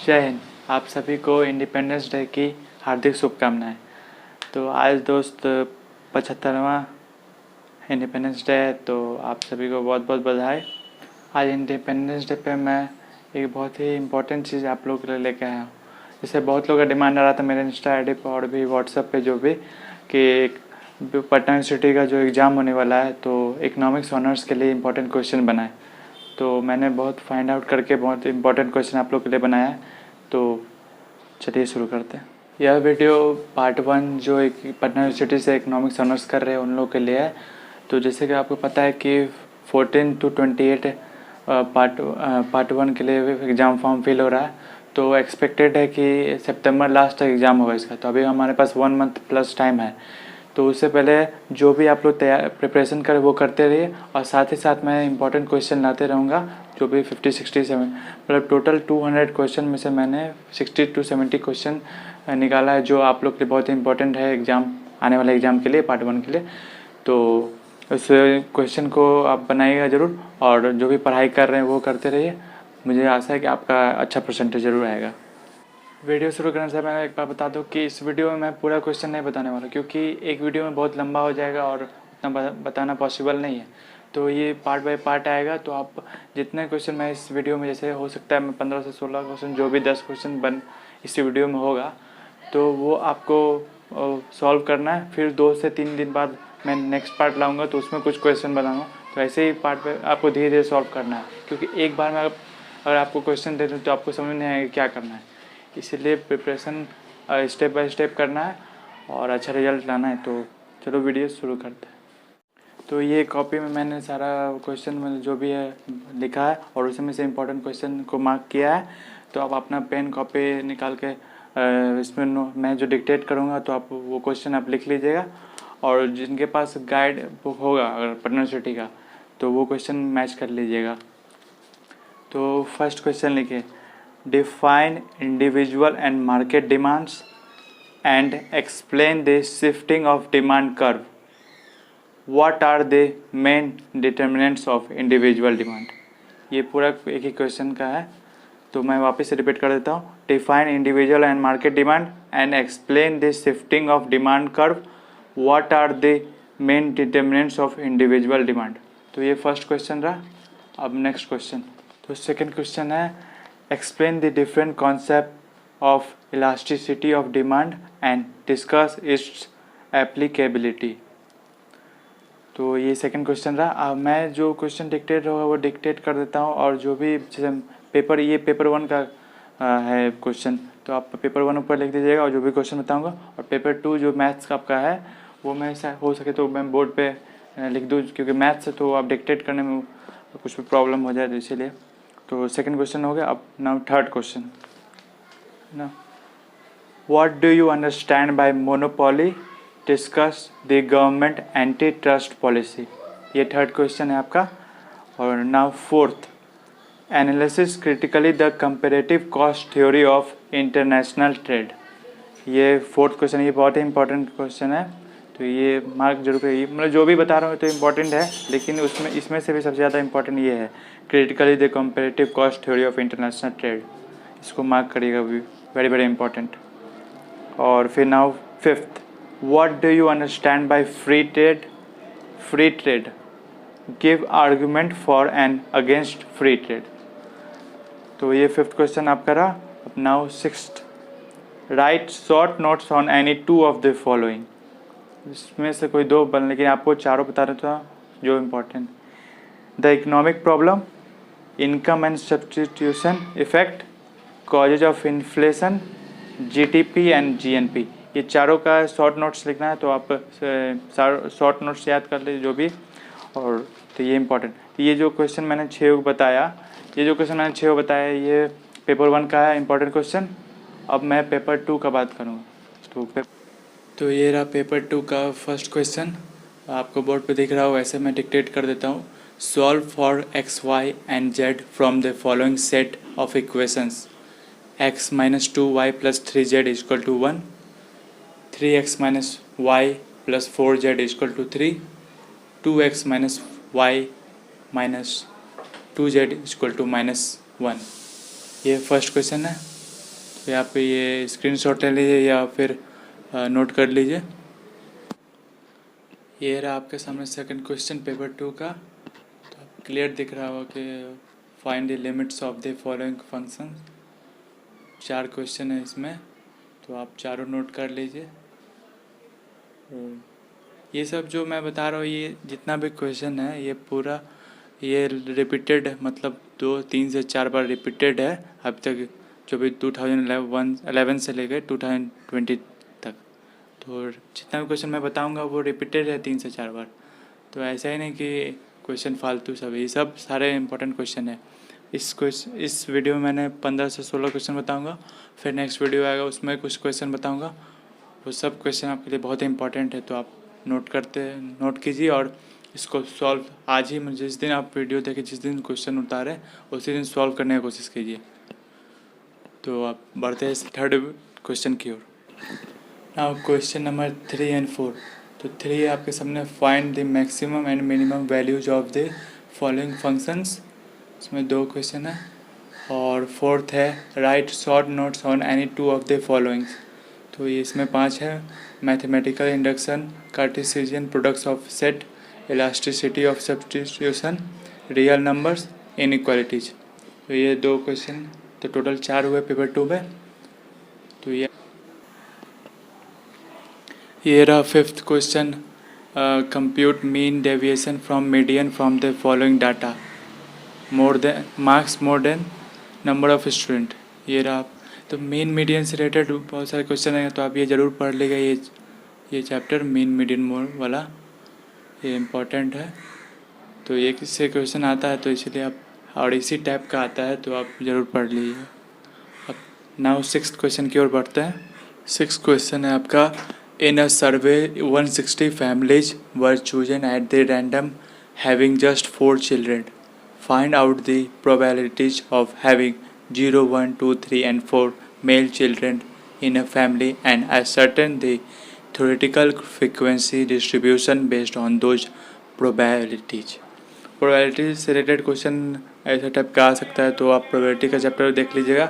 जय हिंद। आप सभी को इंडिपेंडेंस डे की हार्दिक शुभकामनाएं। तो आज दोस्त 75वां इंडिपेंडेंस डे है, तो आप सभी को बहुत बहुत बधाई। आज इंडिपेंडेंस डे पे मैं एक बहुत ही इम्पोर्टेंट चीज़ आप लोगों के लिए लेके आया हूँ। जैसे बहुत लोगों का डिमांड आ रहा था मेरे इंस्टा आई डी पर और भी व्हाट्सएप पे जो भी कि पटना यूनिवर्सिटी का जो एग्ज़ाम होने वाला है तो इकोनॉमिक्स ऑनर्स के लिए इम्पोर्टेंट क्वेश्चन बनाए। तो मैंने बहुत फाइंड आउट करके बहुत इम्पोर्टेंट क्वेश्चन आप लोग के लिए बनाया है। तो चलिए शुरू करते हैं। यह वीडियो पार्ट 1 जो एक पटना यूनिवर्सिटी से इकोनॉमिक्स ऑनर्स कर रहे हैं उन लोग के लिए है। तो जैसे कि आपको पता है कि 14 to 28 पार्ट 1 के लिए एग्ज़ाम फॉर्म फिल हो रहा है। तो एक्सपेक्टेड है कि सितंबर लास्ट तक एग्ज़ाम होगा इसका। तो अभी हमारे पास 1 मंथ प्लस टाइम है। तो उससे पहले जो भी आप लोग तैयार प्रिपरेशन करें वो करते रहिए और साथ ही साथ मैं इंपॉर्टेंट क्वेश्चन लाते रहूँगा जो भी 50, 60, 70 मतलब टोटल 200 क्वेश्चन में से मैंने 60 to 70 क्वेश्चन निकाला है जो आप लोग के लिए बहुत ही इंपॉर्टेंट है एग्ज़ाम आने वाले एग्ज़ाम के लिए पार्ट 1 के लिए। तो उस क्वेश्चन को आप बनाइएगा ज़रूर और जो भी पढ़ाई कर रहे हैं वो करते रहिए। मुझे आशा है कि आपका अच्छा परसेंटेज ज़रूर आएगा। वीडियो शुरू करने से मैं एक बार बता दूं कि इस वीडियो में मैं पूरा क्वेश्चन नहीं बताने वाला क्योंकि एक वीडियो में बहुत लंबा हो जाएगा और उतना बताना पॉसिबल नहीं है। तो ये पार्ट बाय पार्ट आएगा। तो आप जितने क्वेश्चन मैं इस वीडियो में जैसे हो सकता है मैं 15 से 16 क्वेश्चन जो भी 10 क्वेश्चन बन इस वीडियो में होगा तो वो आपको सॉल्व करना है। फिर 2 से 3 दिन बाद मैं नेक्स्ट पार्ट लाऊँगा तो उसमें कुछ क्वेश्चन बनाऊँगा। तो ऐसे ही पार्ट पर आपको धीरे धीरे सॉल्व करना है क्योंकि एक बार में अगर आपको क्वेश्चन दे दूँ तो आपको समझ नहीं आएगा क्या करना है। इसलिए प्रिपरेशन स्टेप बाय स्टेप करना है और अच्छा रिजल्ट लाना है। तो चलो वीडियो शुरू करते हैं। तो ये कॉपी में मैंने सारा क्वेश्चन मतलब जो भी है लिखा है और उसमें से इम्पोर्टेंट क्वेश्चन को मार्क किया है। तो आप अपना पेन कॉपी निकाल के इसमें मैं जो डिक्टेट करूँगा तो आप वो क्वेश्चन आप लिख लीजिएगा और जिनके पास गाइड बुक होगा अगर पटना यूनिवर्सिटी का तो वो क्वेश्चन मैच कर लीजिएगा। तो फर्स्ट क्वेश्चन लिखिए, define individual and market demands and explain the shifting of demand curve. What are the main determinants of individual demand? ये पूरा एक ही क्वेश्चन का है तो मैं वापस से रिपीट कर देता हूँ। Define individual and market demand and explain the shifting of demand curve. What are the main determinants of individual demand? तो ये फर्स्ट क्वेश्चन रहा। अब नेक्स्ट क्वेश्चन, तो सेकंड क्वेश्चन है explain the different concept of elasticity of demand and discuss its applicability। तो ये second question रहा। अब मैं जो क्वेश्चन डिक्टेट होगा वो डिक्टेट कर देता हूँ और जो भी जैसे पेपर 1 का है क्वेश्चन तो आप पेपर 1 ऊपर लिख दीजिएगा और जो भी क्वेश्चन बताऊँगा और पेपर 2 जो मैथ्स का आपका है वो मैं हो सके तो मैं बोर्ड पे लिख दूँ क्योंकि मैथ्स है तो आप डिक्टेट करने में कुछ भी प्रॉब्लम हो जाए तो इसीलिए। तो सेकंड क्वेश्चन हो गया। अब नाउ थर्ड क्वेश्चन ना, what do you understand by monopoly, discuss the government anti trust policy. ये थर्ड क्वेश्चन है आपका। और now fourth, analysis critically the comparative cost theory of international trade. ये फोर्थ क्वेश्चन, ये बहुत ही इंपॉर्टेंट क्वेश्चन है तो ये मार्क जरूर करिए। मतलब जो भी बता रहा हूँ तो इम्पॉर्टेंट है लेकिन इसमें से भी सबसे ज़्यादा इंपॉर्टेंट ये है critically the comparative cost theory of international trade. इसको मार्क करिएगा, वेरी वेरी इंपॉर्टेंट। और फिर now fifth, what do you understand by free trade, free trade give argument for and against free trade. तो ये fifth question आपका रहा। अब now sixth, right short notes on any 2 of the following. इसमें से कोई 2 बन लेकिन आपको चारों बता रहा था जो important. The economic problem, income and substitution effect, causes of inflation, GDP and GNP. ये चारों का शॉर्ट नोट्स लिखना है तो आप शॉर्ट नोट्स याद कर लीजिए जो भी। और तो ये इम्पोर्टेंट, ये जो क्वेश्चन मैंने 6 बताया, ये पेपर 1 का है इम्पोर्टेंट क्वेश्चन। अब मैं पेपर 2 का बात करूँगा। तो ये रहा पेपर 2 का फर्स्ट क्वेश्चन, आपको बोर्ड पे दिख रहा हो वैसे मैं डिक्टेट कर देता हूँ। Solve for x y and z from the following set of equations, x minus 2y plus 3z equal to 1, 3x minus y plus 4z equal to 3, 2x minus y minus 2z equal to -1। ये first question है। तो यहाँ पे ये screenshot ले लीजिए या फिर नोट कर लीजिए। ये रहा आपके सामने सेकंड क्वेश्चन पेपर 2 का। तो आप क्लियर दिख रहा होगा कि find the limits of the following function. 4 question है इसमें, तो आप चारों नोट कर लीजिए। ये सब जो मैं बता रहा हूँ, ये जितना भी क्वेश्चन है ये पूरा ये रिपीटेड, मतलब 2, 3 से 4 बार रिपीटेड है अब तक, जो भी 2011 से लेकर 2020 तक। तो जितना भी क्वेश्चन मैं बताऊंगा वो रिपीटेड है 3 से 4 बार। तो ऐसा ही नहीं कि क्वेश्चन फालतू सब, ये सब सारे इंपॉर्टेंट क्वेश्चन है। इस वीडियो में मैंने 15 से 16 क्वेश्चन बताऊंगा, फिर नेक्स्ट वीडियो आएगा उसमें कुछ क्वेश्चन बताऊंगा। वो सब क्वेश्चन आपके लिए बहुत ही इंपॉर्टेंट है, तो आप नोट कीजिए और इसको सॉल्व आज ही, जिस दिन आप वीडियो देखें, जिस दिन क्वेश्चन उतारें उसी दिन सॉल्व करने की कोशिश कीजिए। तो आप बढ़ते हैं थर्ड क्वेश्चन की ओर। Now question number 3 and 4। तो 3 है आपके सामने, find the maximum and minimum values of the following functions. इसमें 2 क्वेश्चन है। और 4th है, write short notes on any 2 of the followings. तो ये इसमें 5 है, mathematical induction, cartesian products of set, elasticity of substitution, real numbers, inequalities. तो ये 2 क्वेश्चन, तो टोटल 4 हुए पेपर 2 में। तो ये रहा 5th question, compute mean deviation from median from the following data, more than number of student. ये रहा। तो मीन मीडियन से रिलेटेड बहुत सारे क्वेश्चन हैं, तो आप ये ज़रूर पढ़ लीजिएगा। ये चैप्टर मीन मीडियन मोर वाला ये इम्पोर्टेंट है। तो ये किससे क्वेश्चन आता है, तो इसलिए आप, और इसी टाइप का आता है, तो आप ज़रूर पढ़ लीजिएगा। अब नाउ 6th क्वेश्चन की ओर बढ़ते हैं। 6th क्वेश्चन है आपका, इन अ सर्वे 160 families were chosen at the random having just 4 children. Find out the probabilities of having 0, 1, 2, 3 and 4 male children in a family and ascertain the theoretical frequency distribution based on those probabilities। Probability से related question ऐसा type का आ सकता है, तो आप probability का chapter देख लीजिएगा।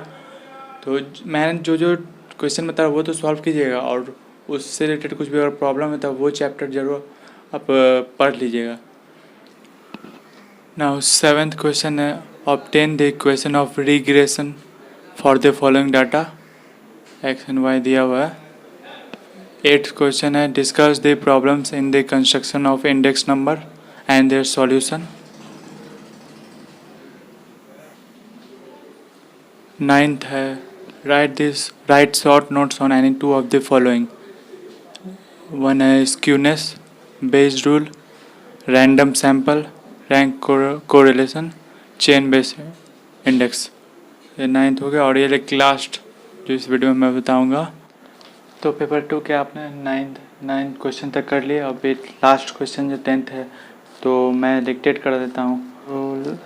तो मैंने जो क्वेश्चन बताया वो तो सॉल्व कीजिएगा, और उससे रिलेटेड कुछ भी अगर प्रॉब्लम है तो वो चैप्टर जरूर आप पढ़ लीजिएगा। नाउ 7th क्वेश्चन है, obtain the equation of regression for the following data, x and y दिया हुआ है। 8th क्वेश्चन है, discuss the problems in the construction of index number and their solution. 9th है, write short notes on any 2 of the following. 1 है skewness based rule, random sample, rank correlation, chain based index. ये 9th हो गया। और ये last जो इस video में मैं बताऊंगा। तो पेपर 2 के आपने 9th क्वेश्चन तक कर लिए। अब ये लास्ट क्वेश्चन जो 10th है, तो मैं डिक्टेट कर देता हूँ।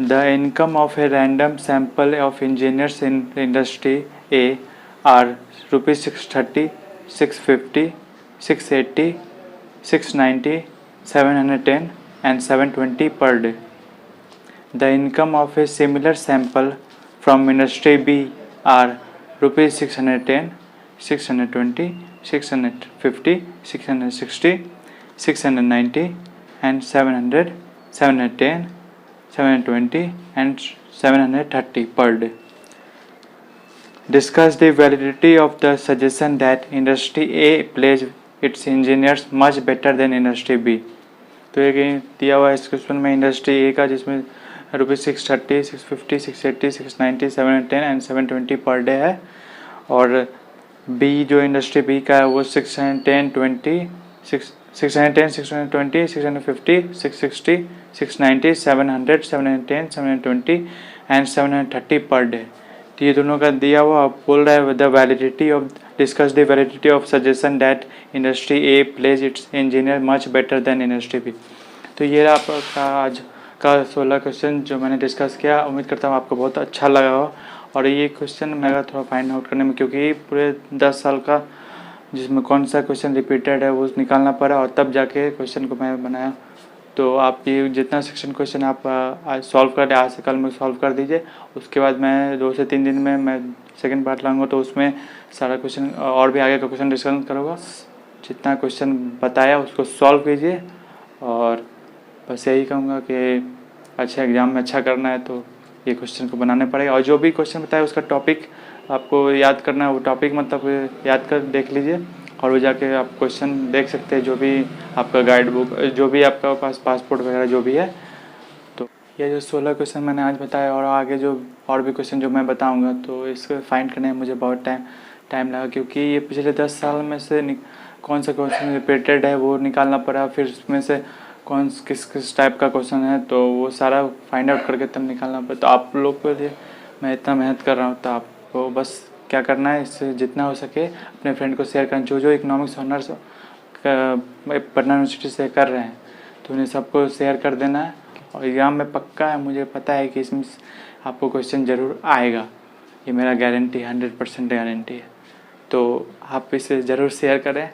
The income of a random sample of engineers in industry A R ₹630, ₹650, ₹680, ₹690, $710 and $720 per day. The income of a similar sample from industry B are ₹610, $620, $650, $660, $690 and $700, $710, $720 and $730 per day. Discuss the validity of the suggestion that industry A plays its engineers much better than industry B. तो एक दिया हुआ है इस question में industry ए का, जिसमें ₹630, ₹650, ₹680, ₹690, $710 and $720 per day है। और बी जो इंडस्ट्री बी का है वो 610, 620, 650, 660, 690, 700, 710, 720 एंड 730 पर डे। तो ये दोनों का दिया हुआ, आप बोल रहा है the validity of, discuss the validity of suggestion that industry A pledge its engineer much better than industry B. तो ये आपका आज का 16 क्वेश्चन जो मैंने डिस्कस किया। उम्मीद करता हूँ आपको बहुत अच्छा लगा हो। और ये क्वेश्चन मेरा थोड़ा फाइंड आउट करने में, क्योंकि पूरे 10 साल का जिसमें कौन सा क्वेश्चन रिपीटेड है वो निकालना पड़ा, और तब जाके क्वेश्चन को मैं बनाया। तो आप ये जितना सेक्शन क्वेश्चन आप आज सॉल्व कर आज से कल में सॉल्व कर दीजिए। उसके बाद मैं 2 से 3 दिन में मैं सेकंड पार्ट लाऊंगा, तो उसमें सारा क्वेश्चन और भी आगे का क्वेश्चन डिस्कस करूँगा। जितना क्वेश्चन बताया उसको सॉल्व कीजिए, और बस यही कहूँगा कि अच्छा एग्ज़ाम में अच्छा करना है तो ये क्वेश्चन को बनाने पड़ेगा। और जो भी क्वेश्चन बताया उसका टॉपिक आपको याद करना है, वो टॉपिक मतलब याद कर देख लीजिए, और वो जाके आप क्वेश्चन देख सकते हैं जो भी आपका गाइड बुक, जो भी आपका पास पासपोर्ट वगैरह जो भी है। तो ये जो 16 क्वेश्चन मैंने आज बताया, और आगे जो और भी क्वेश्चन जो मैं बताऊंगा, तो इसको फाइंड करने में मुझे बहुत टाइम लगा, क्योंकि ये पिछले 10 साल में से कौन सा क्वेश्चन रिपीटेड है वो निकालना पड़ा, फिर उसमें से किस टाइप का क्वेश्चन है, तो वो सारा फाइंड आउट करके तब निकालना पड़ा। तो आप लोग के लिए मैं इतना मेहनत कर रहा हूँ, तो आपको बस क्या करना है, इससे जितना हो सके अपने फ्रेंड को शेयर करना। जो इकोनॉमिक्स ऑनर्स पटना यूनिवर्सिटी से कर रहे हैं, तो उन्हें सबको शेयर कर देना है। और एग्ज़ाम में पक्का है, मुझे पता है कि इसमें आपको क्वेश्चन ज़रूर आएगा, ये मेरा गारंटी 100% गारंटी है। तो आप इसे ज़रूर शेयर करें।